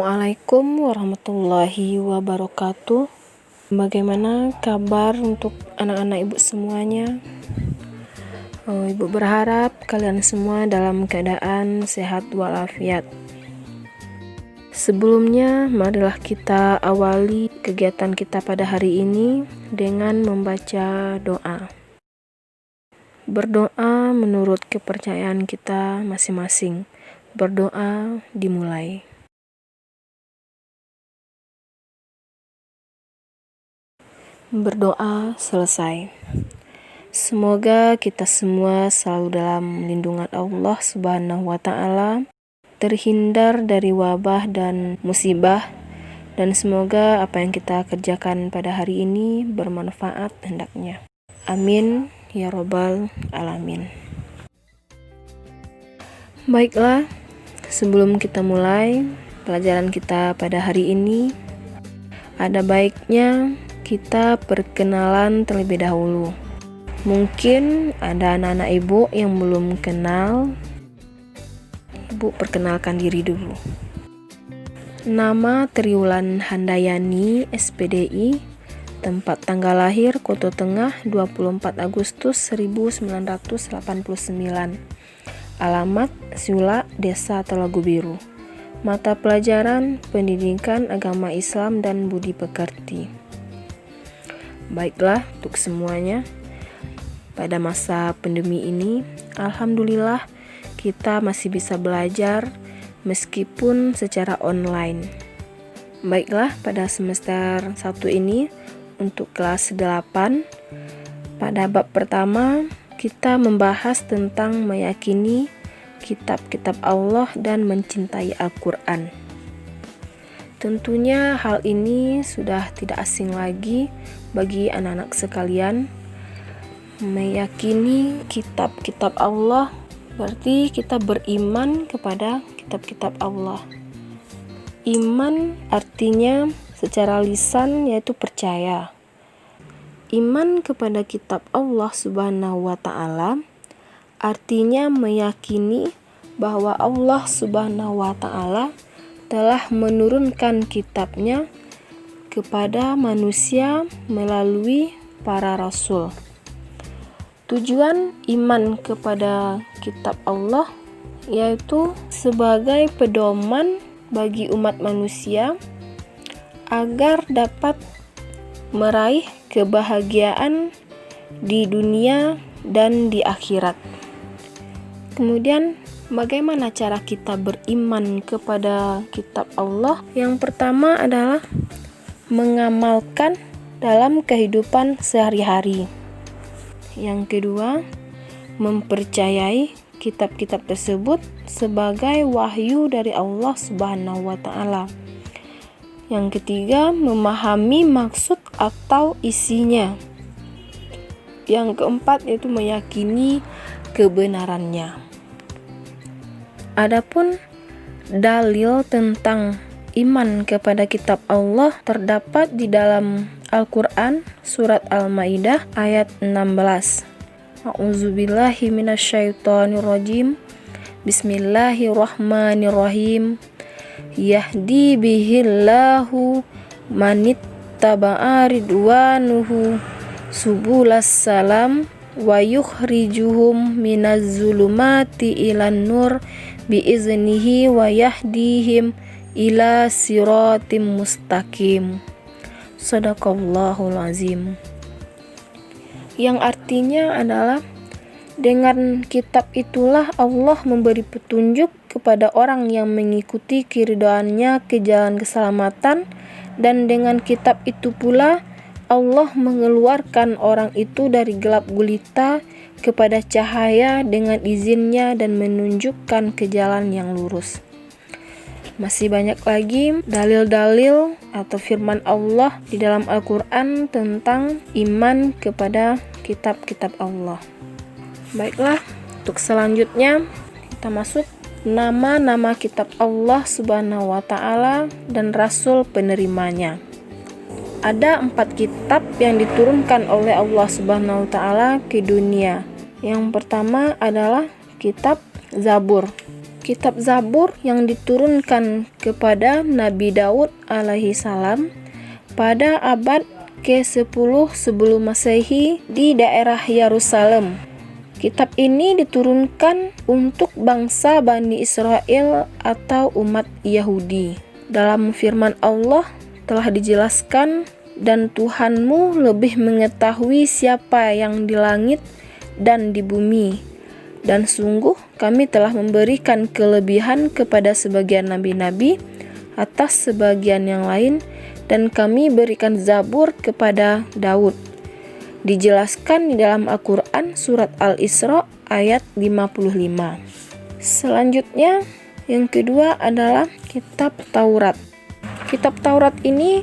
Assalamualaikum warahmatullahi wabarakatuh. Bagaimana kabar untuk anak-anak ibu semuanya? Ibu berharap kalian semua dalam keadaan sehat walafiat. Sebelumnya, marilah kita awali kegiatan kita pada hari ini dengan membaca doa. Berdoa menurut kepercayaan kita masing-masing. Berdoa dimulai. Berdoa selesai. Semoga kita semua selalu dalam lindungan Allah Subhanahu wa Ta'ala, terhindar dari wabah dan musibah, dan semoga apa yang kita kerjakan pada hari ini bermanfaat hendaknya. Amin ya Rabbal Alamin. Baiklah, sebelum kita mulai pelajaran kita pada hari ini, ada baiknya kita perkenalan terlebih dahulu. Mungkin ada anak-anak ibu yang belum kenal. Ibu perkenalkan diri dulu. Nama Triwulan Handayani, SPDI, tempat tanggal lahir Koto Tengah 24 Agustus 1989. Alamat Siula, Desa Telagu Biru. Mata pelajaran Pendidikan Agama Islam dan Budi Pekerti. Baiklah, untuk semuanya, pada masa pandemi ini, alhamdulillah kita masih bisa belajar meskipun secara online. Baiklah, pada semester 1 ini untuk kelas 8, pada bab pertama kita membahas tentang meyakini kitab-kitab Allah dan mencintai Al-Quran. Tentunya hal ini sudah tidak asing lagi bagi anak-anak sekalian. Meyakini kitab-kitab Allah berarti kita beriman kepada kitab-kitab Allah. Iman artinya secara lisan yaitu percaya. Iman kepada kitab Allah Subhanahu wa Ta'ala artinya meyakini bahwa Allah Subhanahu wa Ta'ala telah menurunkan kitabnya kepada manusia melalui para rasul. Tujuan iman kepada kitab Allah yaitu sebagai pedoman bagi umat manusia agar dapat meraih kebahagiaan di dunia dan di akhirat. Kemudian, bagaimana cara kita beriman kepada kitab Allah? Yang pertama adalah mengamalkan dalam kehidupan sehari-hari. Yang kedua, mempercayai kitab-kitab tersebut sebagai wahyu dari Allah Subhanahu wa Ta'ala. Yang ketiga, memahami maksud atau isinya. Yang keempat yaitu meyakini kebenarannya. Adapun dalil tentang iman kepada kitab Allah terdapat di dalam Al-Quran surat Al-Maidah ayat 16. A'udzubillahi minasyaitonirrajim. Bismillahirrahmanirrahim. Yahdi bihillahu manittaba'a ridwanuhu subulas salam wa yukhrijuhum minaz zulumati ilan nur biiznihi wa yahdihim ila siratim mustaqim. Sadaqallahul azim. Yang artinya adalah dengan kitab itulah Allah memberi petunjuk kepada orang yang mengikuti keridhaannya ke jalan keselamatan, dan dengan kitab itu pula Allah mengeluarkan orang itu dari gelap gulita kepada cahaya dengan izinnya dan menunjukkan ke jalan yang lurus. Masih banyak lagi dalil-dalil atau firman Allah di dalam Al-Quran tentang iman kepada kitab-kitab Allah. Baiklah, untuk selanjutnya kita masuk nama-nama kitab Allah Subhanahu wa Ta'ala dan Rasul penerimanya. Ada 4 kitab yang diturunkan oleh Allah Subhanahu wa Ta'ala ke dunia. Yang pertama adalah kitab Zabur. kitab Zabur yang diturunkan kepada Nabi Daud alaihi salam pada abad ke-10 sebelum Masehi di daerah Yerusalem. Kitab ini diturunkan untuk bangsa Bani Israel atau umat Yahudi. Dalam firman Allah telah dijelaskan, dan Tuhanmu lebih mengetahui siapa yang di langit dan di bumi. Dan sungguh kami telah memberikan kelebihan kepada sebagian nabi-nabi atas sebagian yang lain, dan kami berikan Zabur kepada Daud. Dijelaskan di dalam Al-Quran surat Al-Isra ayat 55. Selanjutnya, yang kedua adalah kitab Taurat. Kitab Taurat ini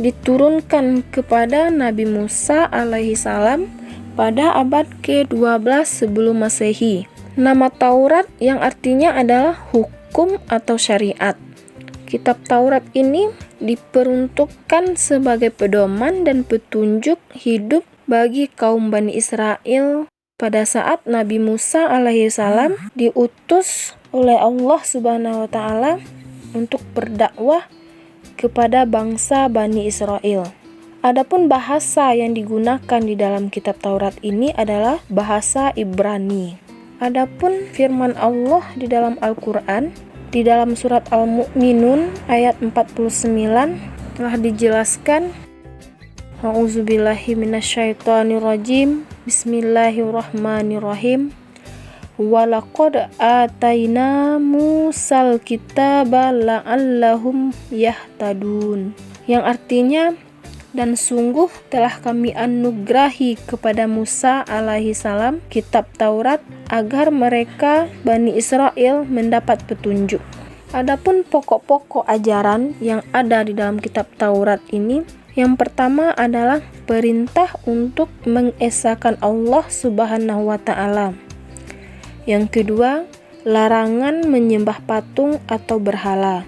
diturunkan kepada Nabi Musa alaihi salam pada abad ke-12 sebelum Masehi. Nama Taurat yang artinya adalah hukum atau syariat. Kitab Taurat ini diperuntukkan sebagai pedoman dan petunjuk hidup bagi kaum Bani Israel pada saat Nabi Musa alaihi salam diutus oleh Allah Subhanahu wa taala untuk berdakwah kepada bangsa Bani Israel. Adapun bahasa yang digunakan di dalam kitab Taurat ini adalah bahasa Ibrani. Adapun firman Allah di dalam Al-Qur'an di dalam surat Al-Mu'minun ayat 49 telah dijelaskan, A'udzubillahi minasyaitonirrajim. Bismillahirrahmanirrahim. Walaqad ataina Musal kitaba la'allahum yahtadun. Yang artinya, dan sungguh telah kami anugerahi kepada Musa alaihi salam kitab Taurat agar mereka Bani Israel mendapat petunjuk. Adapun pokok-pokok ajaran yang ada di dalam kitab Taurat ini, yang pertama adalah perintah untuk mengesahkan Allah Subhanahu wa taala. Yang kedua, larangan menyembah patung atau berhala.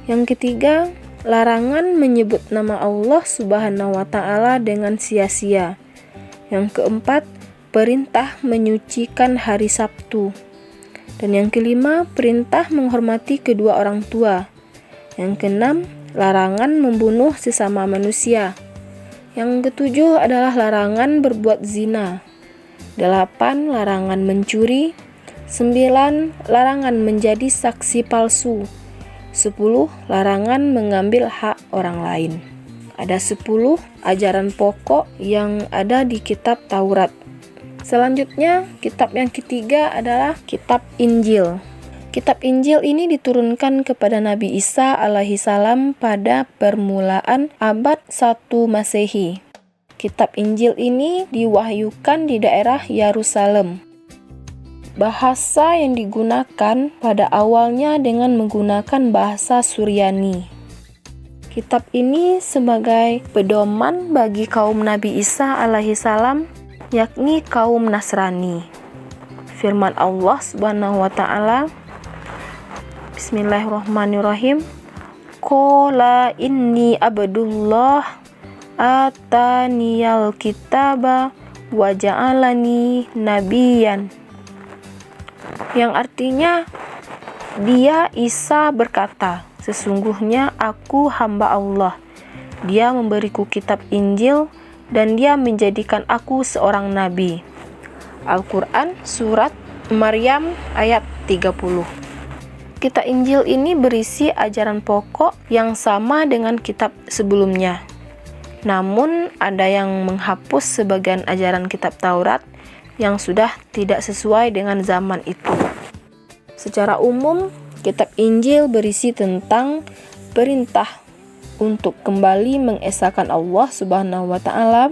Yang ketiga, larangan menyebut nama Allah Subhanahu wa taala dengan sia-sia. Yang keempat, perintah menyucikan hari Sabtu. Dan yang kelima, perintah menghormati kedua orang tua. Yang keenam, larangan membunuh sesama manusia. Yang ketujuh adalah larangan berbuat zina. 8. Larangan mencuri. 9. Larangan menjadi saksi palsu. 10. Larangan mengambil hak orang lain. Ada 10 ajaran pokok yang ada di kitab Taurat. Selanjutnya, kitab yang ketiga adalah kitab Injil. Kitab Injil ini diturunkan kepada Nabi Isa alaihi salam pada permulaan abad 1 Masehi. Kitab Injil ini diwahyukan di daerah Yerusalem. Bahasa yang digunakan pada awalnya dengan menggunakan bahasa Suryani. Kitab ini sebagai pedoman bagi kaum Nabi Isa alaihi salam, yakni kaum Nasrani. Firman Allah Subhanahu wa taala, Bismillahirrahmanirrahim. Qala inni abdullah ataniyal kitaba wa ja'alani nabiyan. Yang artinya, dia Isa berkata, sesungguhnya aku hamba Allah. Dia memberiku kitab Injil dan dia menjadikan aku seorang nabi. Al-Quran surat Maryam ayat 30. Kitab Injil ini berisi ajaran pokok yang sama dengan kitab sebelumnya. Namun ada yang menghapus sebagian ajaran kitab Taurat yang sudah tidak sesuai dengan zaman itu. Secara umum, kitab Injil berisi tentang perintah untuk kembali mengesahkan Allah Subhanahu wa taala.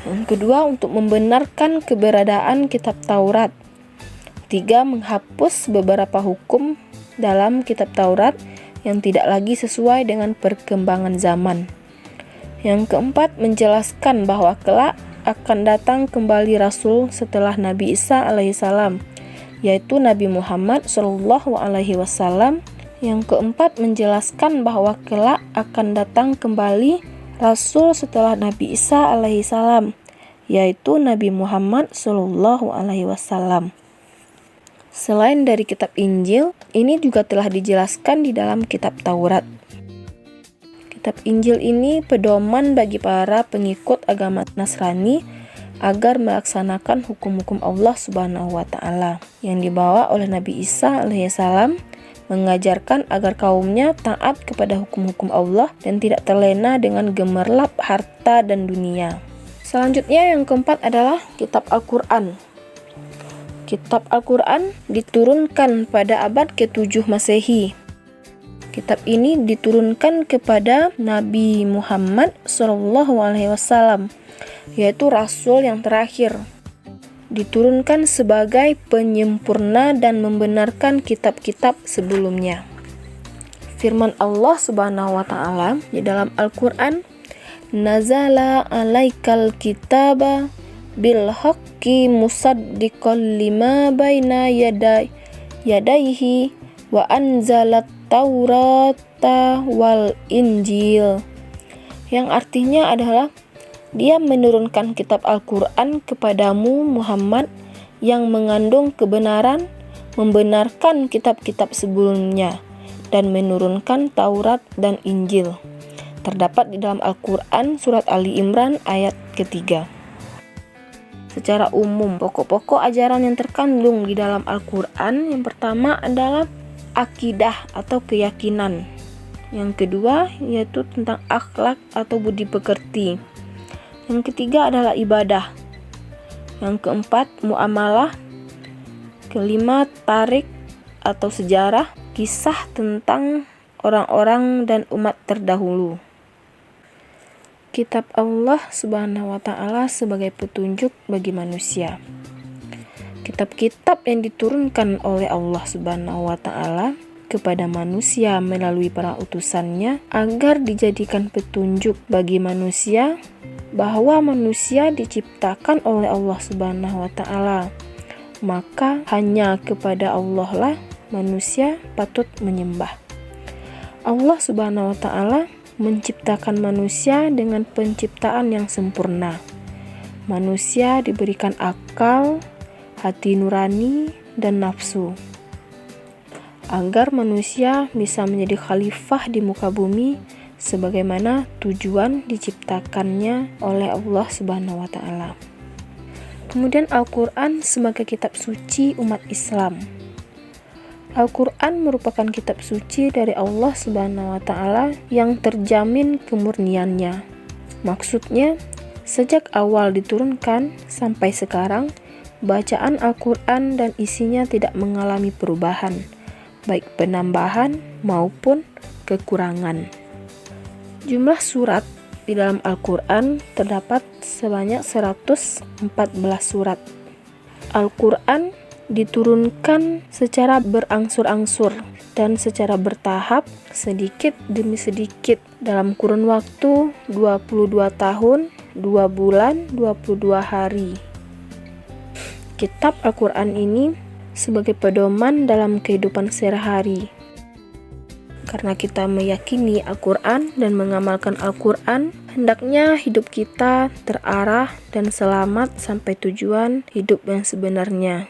Yang kedua, untuk membenarkan keberadaan kitab Taurat. 3. Menghapus beberapa hukum dalam kitab Taurat yang tidak lagi sesuai dengan perkembangan zaman. Yang keempat, menjelaskan bahwa kelak akan datang kembali Rasul setelah Nabi Isa alaihissalam, yaitu Nabi Muhammad sallallahu alaihi wasallam. Yang keempat, menjelaskan bahwa kelak akan datang kembali Rasul setelah Nabi Isa alaihissalam, yaitu Nabi Muhammad sallallahu alaihi wasallam. Selain dari kitab Injil, ini juga telah dijelaskan di dalam kitab Taurat. Kitab Injil ini pedoman bagi para pengikut agama Nasrani agar melaksanakan hukum-hukum Allah Subhanahu wa Ta'ala yang dibawa oleh Nabi Isa alaihissalam, mengajarkan agar kaumnya taat kepada hukum-hukum Allah dan tidak terlena dengan gemerlap harta dan dunia. Selanjutnya yang keempat adalah kitab Al-Quran. Kitab Al-Quran diturunkan pada abad ke-7 Masehi. Kitab ini diturunkan kepada Nabi Muhammad SAW, yaitu Rasul yang terakhir. Diturunkan sebagai penyempurna dan membenarkan kitab-kitab sebelumnya. Firman Allah Subhanahu wa Ta'ala di dalam Al-Quran, "Nazala alaikal kitaba bil haqqi musaddiqan lima baina yadayhi wa anzalat Taurata wal Injil," yang artinya adalah Dia menurunkan kitab Al-Quran kepadamu Muhammad yang mengandung kebenaran, membenarkan kitab-kitab sebelumnya, dan menurunkan Taurat dan Injil. Terdapat di dalam Al-Quran surat Ali Imran ayat ketiga. Secara umum, pokok-pokok ajaran yang terkandung di dalam Al-Quran yang pertama adalah akidah atau keyakinan. Yang kedua yaitu tentang akhlak atau budi pekerti. Yang ketiga adalah ibadah. Yang keempat muamalah. Kelima tarik atau sejarah, kisah tentang orang-orang dan umat terdahulu. Kitab Allah Subhanahu wa Ta'ala sebagai petunjuk bagi manusia. Kitab-kitab yang diturunkan oleh Allah Subhanahu wa Ta'ala kepada manusia melalui para utusannya agar dijadikan petunjuk bagi manusia bahwa manusia diciptakan oleh Allah Subhanahu wa Ta'ala. Maka hanya kepada Allah lah manusia patut menyembah. Allah Subhanahu wa Ta'ala menciptakan manusia dengan penciptaan yang sempurna. Manusia diberikan akal, hati nurani, dan nafsu, agar manusia bisa menjadi khalifah di muka bumi sebagaimana tujuan diciptakannya oleh Allah Subhanahu wa Ta'ala. Kemudian Al-Quran sebagai kitab suci umat Islam. Al-Quran merupakan kitab suci dari Allah Subhanahu wa Ta'ala yang terjamin kemurniannya. Maksudnya, sejak awal diturunkan sampai sekarang, bacaan Al-Quran dan isinya tidak mengalami perubahan, baik penambahan maupun kekurangan. Jumlah surat di dalam Al-Quran terdapat sebanyak 114 surat. Al-Quran diturunkan secara berangsur-angsur dan secara bertahap sedikit demi sedikit dalam kurun waktu 22 tahun, 2 bulan, 22 hari. Kitab Al-Quran ini sebagai pedoman dalam kehidupan sehari-hari. Karena kita meyakini Al-Quran dan mengamalkan Al-Quran, hendaknya hidup kita terarah dan selamat sampai tujuan hidup yang sebenarnya.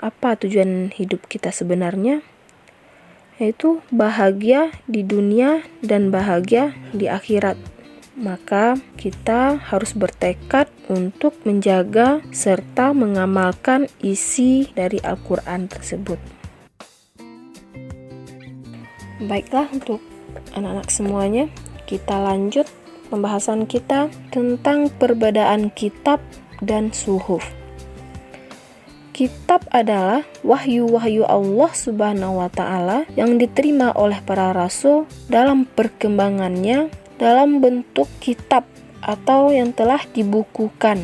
Apa tujuan hidup kita sebenarnya? Yaitu bahagia di dunia dan bahagia di akhirat. Maka kita harus bertekad untuk menjaga serta mengamalkan isi dari Al-Quran tersebut. Baiklah, untuk anak-anak semuanya, kita lanjut pembahasan kita tentang perbedaan kitab dan suhuf. Kitab adalah wahyu-wahyu Allah Subhanahu wa Ta'ala yang diterima oleh para rasul dalam perkembangannya dalam bentuk kitab atau yang telah dibukukan.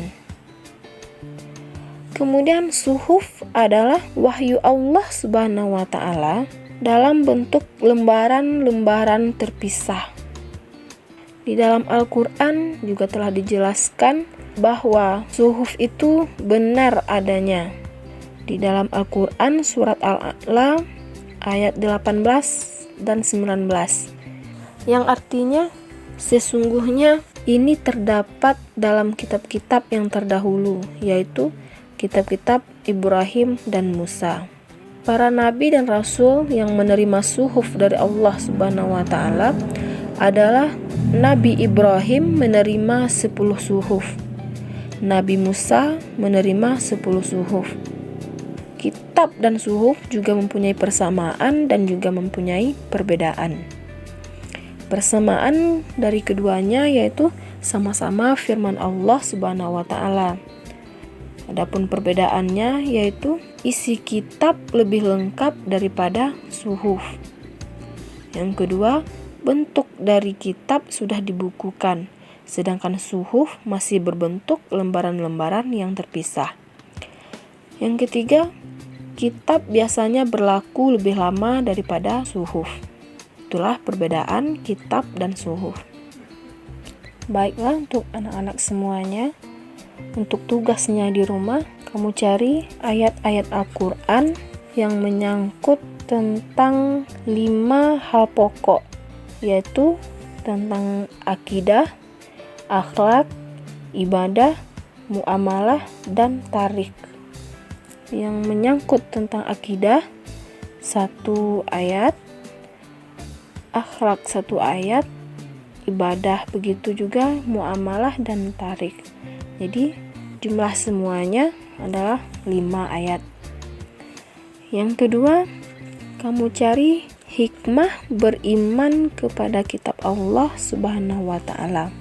Kemudian suhuf adalah wahyu Allah Subhanahu wa Ta'ala dalam bentuk lembaran-lembaran terpisah. Di dalam Al-Quran juga telah dijelaskan bahwa suhuf itu benar adanya. Di dalam Al-Quran surat Al-A'la ayat 18 dan 19, yang artinya sesungguhnya ini terdapat dalam kitab-kitab yang terdahulu, yaitu kitab-kitab Ibrahim dan Musa. Para nabi dan rasul yang menerima suhuf dari Allah Subhanahu wa taala adalah Nabi Ibrahim menerima 10 suhuf. Nabi Musa menerima 10 suhuf. Kitab dan suhuf juga mempunyai persamaan dan juga mempunyai perbedaan. Persamaan dari keduanya yaitu sama-sama firman Allah Subhanahu wa taala. Adapun perbedaannya yaitu isi kitab lebih lengkap daripada suhuf. Yang kedua, bentuk dari kitab sudah dibukukan, sedangkan suhuf masih berbentuk lembaran-lembaran yang terpisah. Yang ketiga, kitab biasanya berlaku lebih lama daripada suhuf. Itulah perbedaan kitab dan suhuf. Baiklah, untuk anak-anak semuanya, untuk tugasnya di rumah, kamu cari ayat-ayat Al-Quran yang menyangkut tentang 5 hal pokok, yaitu tentang akidah, akhlak, ibadah, muamalah, dan tarik. Yang menyangkut tentang akidah, 1 ayat, akhlak 1 ayat, ibadah begitu juga, muamalah dan tarik. Jadi jumlah semuanya adalah 5 ayat. Yang kedua, kamu cari hikmah beriman kepada kitab Allah Subhanahu wa taala.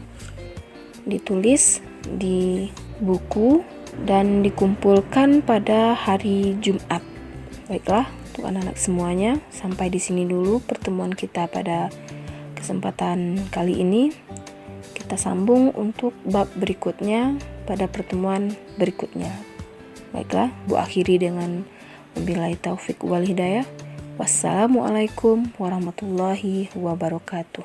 Ditulis di buku dan dikumpulkan pada hari Jumat. Baiklah, untuk anak-anak semuanya, sampai di sini dulu pertemuan kita pada kesempatan kali ini. Kita sambung untuk bab berikutnya pada pertemuan berikutnya. Baiklah, Bu akhiri dengan wabillahi taufik wal hidayah. Wassalamualaikum warahmatullahi wabarakatuh.